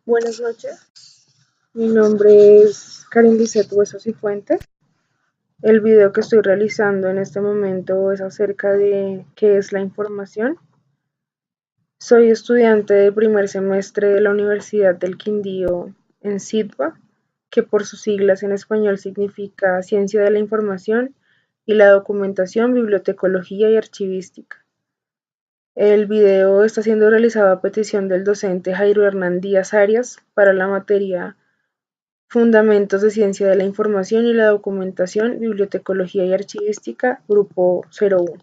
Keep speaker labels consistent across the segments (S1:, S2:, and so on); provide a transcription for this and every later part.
S1: Buenas noches, mi nombre es Karen Lisset Huesos y Fuentes. El video que estoy realizando en este momento es acerca de qué es la información. Soy estudiante de primer semestre de la Universidad del Quindío en SIDBA, que por sus siglas en español significa Ciencia de la Información y la Documentación, Bibliotecología y Archivística. El video está siendo realizado a petición del docente Jairo Hernán Díaz Arias para la materia Fundamentos de Ciencia de la Información y la Documentación, Bibliotecología y Archivística, Grupo 01.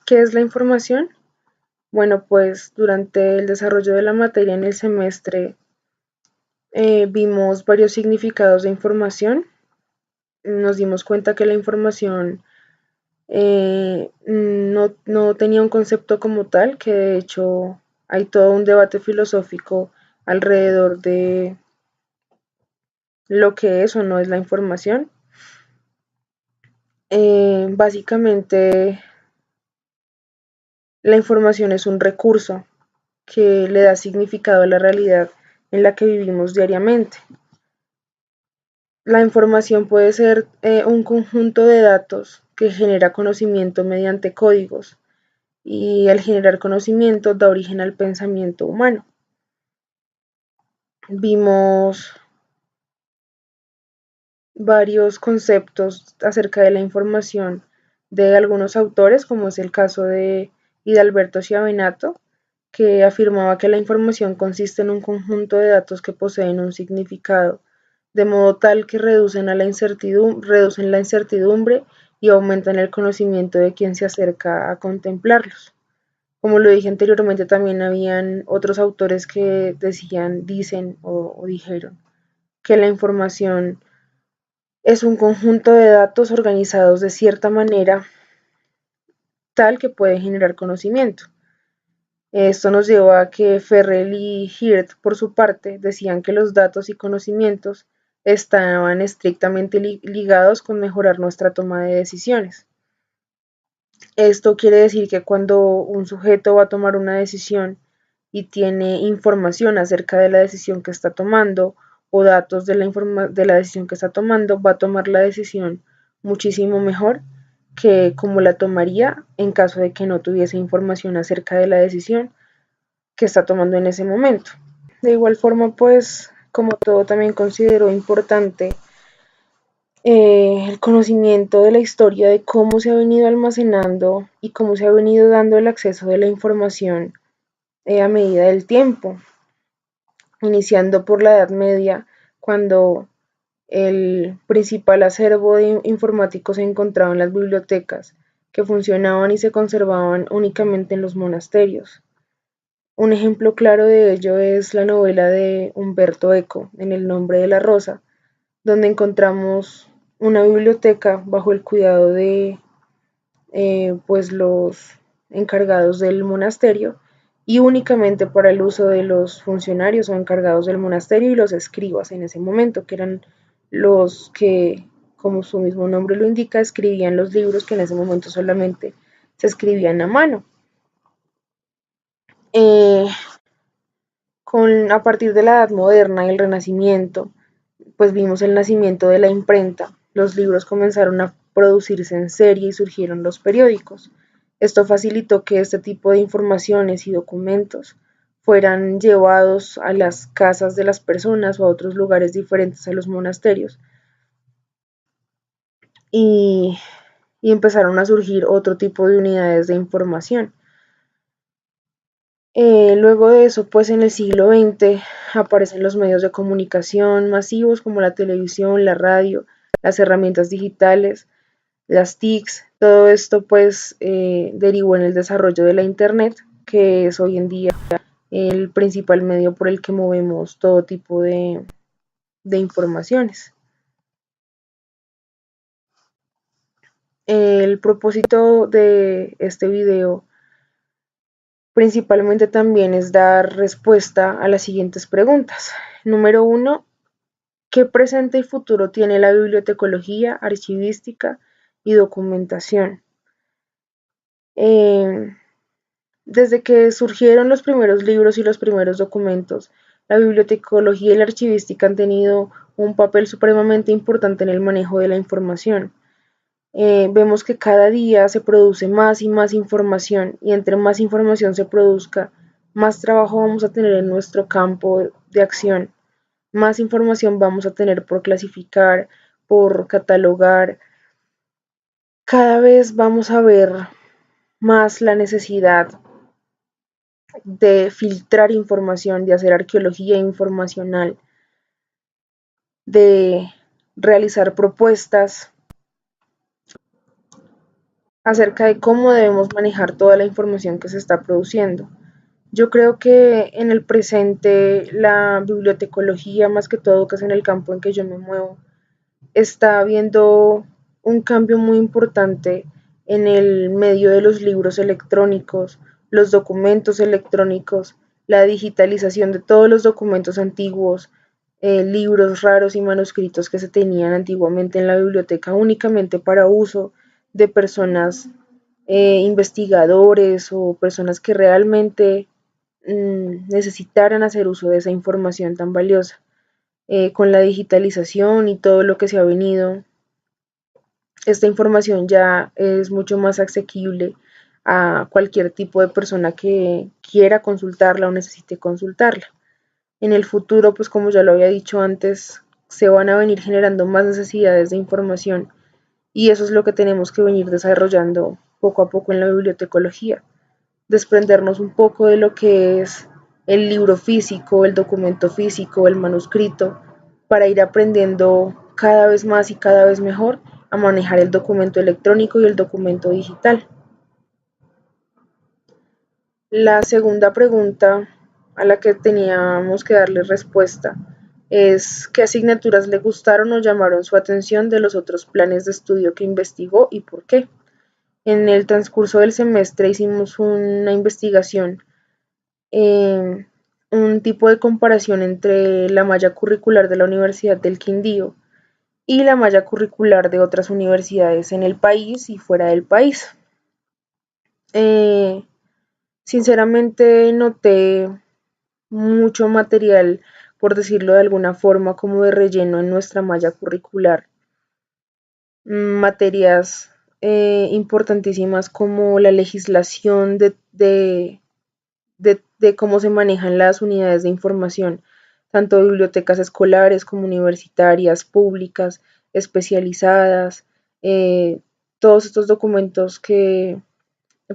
S1: ¿Qué es la información? Bueno, pues durante el desarrollo de la materia en el semestre vimos varios significados de información. Nos dimos cuenta que la información no tenía un concepto como tal, que de hecho hay todo un debate filosófico alrededor de lo que es o no es la información. Básicamente, la información es un recurso que le da significado a la realidad en la que vivimos diariamente. La información puede ser un conjunto de datos que genera conocimiento mediante códigos, y al generar conocimiento da origen al pensamiento humano. Vimos varios conceptos acerca de la información de algunos autores, como es el caso de Hidalberto Schiavenato, que afirmaba que la información consiste en un conjunto de datos que poseen un significado, de modo tal que reducen la incertidumbre y aumentan el conocimiento de quien se acerca a contemplarlos. Como lo dije anteriormente, también habían otros autores que dicen o dijeron que la información es un conjunto de datos organizados de cierta manera tal que puede generar conocimiento. Esto nos lleva a que Ferrell y Hirt, por su parte, decían que los datos y conocimientos estaban estrictamente ligados con mejorar nuestra toma de decisiones. Esto quiere decir que cuando un sujeto va a tomar una decisión y tiene información acerca de la decisión que está tomando o datos de la decisión que está tomando, va a tomar la decisión muchísimo mejor que como la tomaría en caso de que no tuviese información acerca de la decisión que está tomando en ese momento. De igual forma, pues, como todo, también considero importante el conocimiento de la historia de cómo se ha venido almacenando y cómo se ha venido dando el acceso de la información a medida del tiempo, iniciando por la Edad Media, cuando el principal acervo de informático se encontraba en las bibliotecas, que funcionaban y se conservaban únicamente en los monasterios. Un ejemplo claro de ello es la novela de Umberto Eco, En el nombre de la rosa, donde encontramos una biblioteca bajo el cuidado de pues los encargados del monasterio y únicamente para el uso de los funcionarios o encargados del monasterio y los escribas en ese momento, que eran los que, como su mismo nombre lo indica, escribían los libros que en ese momento solamente se escribían a mano. A partir de la Edad Moderna y el Renacimiento, pues vimos el nacimiento de la imprenta. Los libros comenzaron a producirse en serie y surgieron los periódicos. Esto facilitó que este tipo de informaciones y documentos fueran llevados a las casas de las personas o a otros lugares diferentes a los monasterios. Y empezaron a surgir otro tipo de unidades de información. Luego de eso, pues en el siglo XX aparecen los medios de comunicación masivos como la televisión, la radio, las herramientas digitales, las TICs. Todo esto pues derivó en el desarrollo de la Internet, que es hoy en día el principal medio por el que movemos todo tipo de informaciones. El propósito de este video principalmente también es dar respuesta a las siguientes preguntas. Número 1, ¿qué presente y futuro tiene la bibliotecología, archivística y documentación? Desde que surgieron los primeros libros y los primeros documentos, la bibliotecología y la archivística han tenido un papel supremamente importante en el manejo de la información. Vemos que cada día se produce más y más información y entre más información se produzca, más trabajo vamos a tener en nuestro campo de acción, más información vamos a tener por clasificar, por catalogar. Cada vez vamos a ver más la necesidad de filtrar información, de hacer arqueología informacional, de realizar propuestas acerca de cómo debemos manejar toda la información que se está produciendo. Yo creo que en el presente la bibliotecología, más que todo, que es en el campo en que yo me muevo, está viendo un cambio muy importante en el medio de los libros electrónicos, los documentos electrónicos, la digitalización de todos los documentos antiguos, libros raros y manuscritos que se tenían antiguamente en la biblioteca únicamente para uso de personas investigadores o personas que realmente necesitaran hacer uso de esa información tan valiosa. Con la digitalización y todo lo que se ha venido, esta información ya es mucho más asequible a cualquier tipo de persona que quiera consultarla o necesite consultarla. En el futuro, pues como ya lo había dicho antes, se van a venir generando más necesidades de información y eso es lo que tenemos que venir desarrollando poco a poco en la bibliotecología. Desprendernos un poco de lo que es el libro físico, el documento físico, el manuscrito, para ir aprendiendo cada vez más y cada vez mejor a manejar el documento electrónico y el documento digital. La segunda pregunta a la que teníamos que darle respuesta es qué asignaturas le gustaron o llamaron su atención de los otros planes de estudio que investigó y por qué. En el transcurso del semestre hicimos una investigación, eh, un tipo de comparación entre la malla curricular de la Universidad del Quindío y la malla curricular de otras universidades en el país y fuera del país. Eh, Sinceramente noté mucho material, por decirlo de alguna forma, como de relleno en nuestra malla curricular. Materias importantísimas como la legislación de cómo se manejan las unidades de información, tanto bibliotecas escolares como universitarias, públicas, especializadas, eh, todos estos documentos que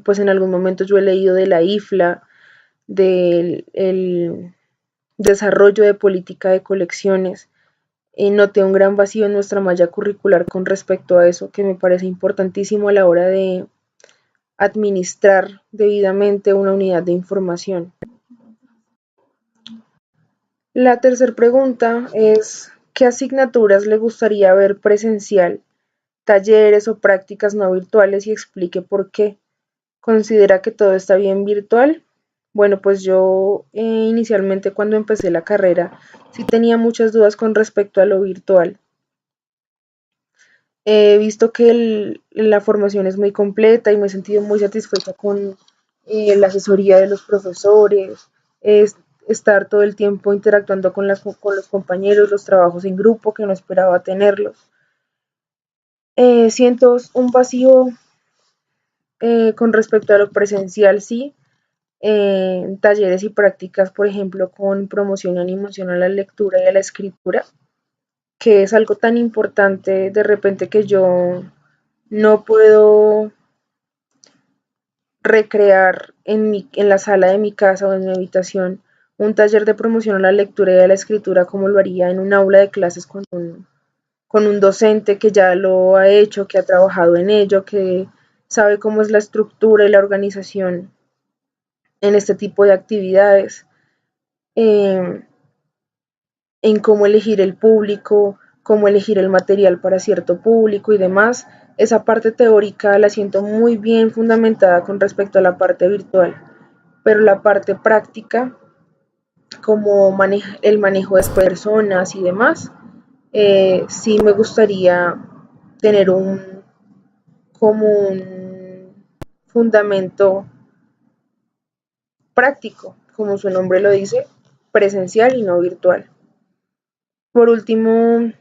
S1: pues en algún momento yo he leído de la IFLA, del el desarrollo de política de colecciones. Noté un gran vacío en nuestra malla curricular con respecto a eso, que me parece importantísimo a la hora de administrar debidamente una unidad de información. La tercera pregunta es, ¿qué asignaturas le gustaría ver presencial, talleres o prácticas no virtuales y explique por qué? ¿Considera que todo está bien virtual? Bueno, pues yo inicialmente cuando empecé la carrera sí tenía muchas dudas con respecto a lo virtual. He visto que la formación es muy completa y me he sentido muy satisfecha con la asesoría de los profesores, es estar todo el tiempo interactuando con los compañeros, los trabajos en grupo que no esperaba tenerlos. Siento un vacío con respecto a lo presencial, sí, talleres y prácticas, por ejemplo, con promoción y animación a la lectura y a la escritura, que es algo tan importante de repente que yo no puedo recrear en la sala de mi casa o en mi habitación un taller de promoción a la lectura y a la escritura como lo haría en un aula de clases con un docente que ya lo ha hecho, que ha trabajado en ello, que sabe cómo es la estructura y la organización en este tipo de actividades. Eh, en cómo elegir el público, cómo elegir el material para cierto público y demás. Esa parte teórica la siento muy bien fundamentada con respecto a la parte virtual, pero la parte práctica, como el manejo de personas y demás, sí me gustaría tener como un fundamento práctico, como su nombre lo dice, presencial y no virtual. Por último,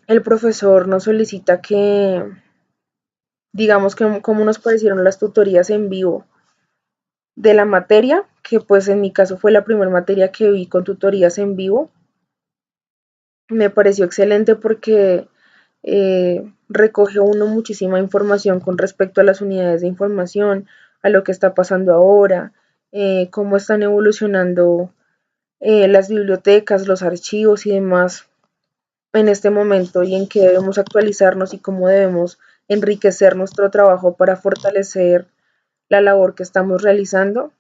S1: el profesor nos solicita que, digamos que cómo nos parecieron las tutorías en vivo de la materia, que pues en mi caso fue la primera materia que vi con tutorías en vivo. Me pareció excelente porque recoge uno muchísima información con respecto a las unidades de información, a lo que está pasando ahora, cómo están evolucionando las bibliotecas, los archivos y demás en este momento y en qué debemos actualizarnos y cómo debemos enriquecer nuestro trabajo para fortalecer la labor que estamos realizando.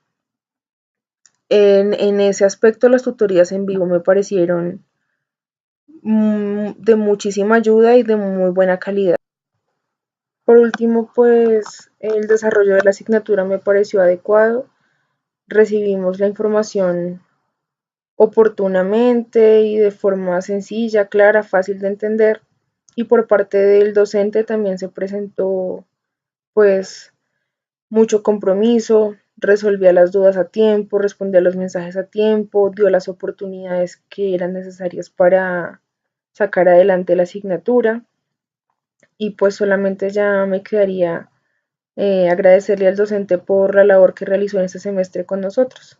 S1: En ese aspecto, las tutorías en vivo me parecieron de muchísima ayuda y de muy buena calidad. Por último, pues el desarrollo de la asignatura me pareció adecuado. Recibimos la información oportunamente y de forma sencilla, clara, fácil de entender. Y por parte del docente también se presentó pues mucho compromiso, resolvía las dudas a tiempo, respondía a los mensajes a tiempo, dio las oportunidades que eran necesarias para sacar adelante la asignatura y pues solamente ya me quedaría agradecerle al docente por la labor que realizó en este semestre con nosotros.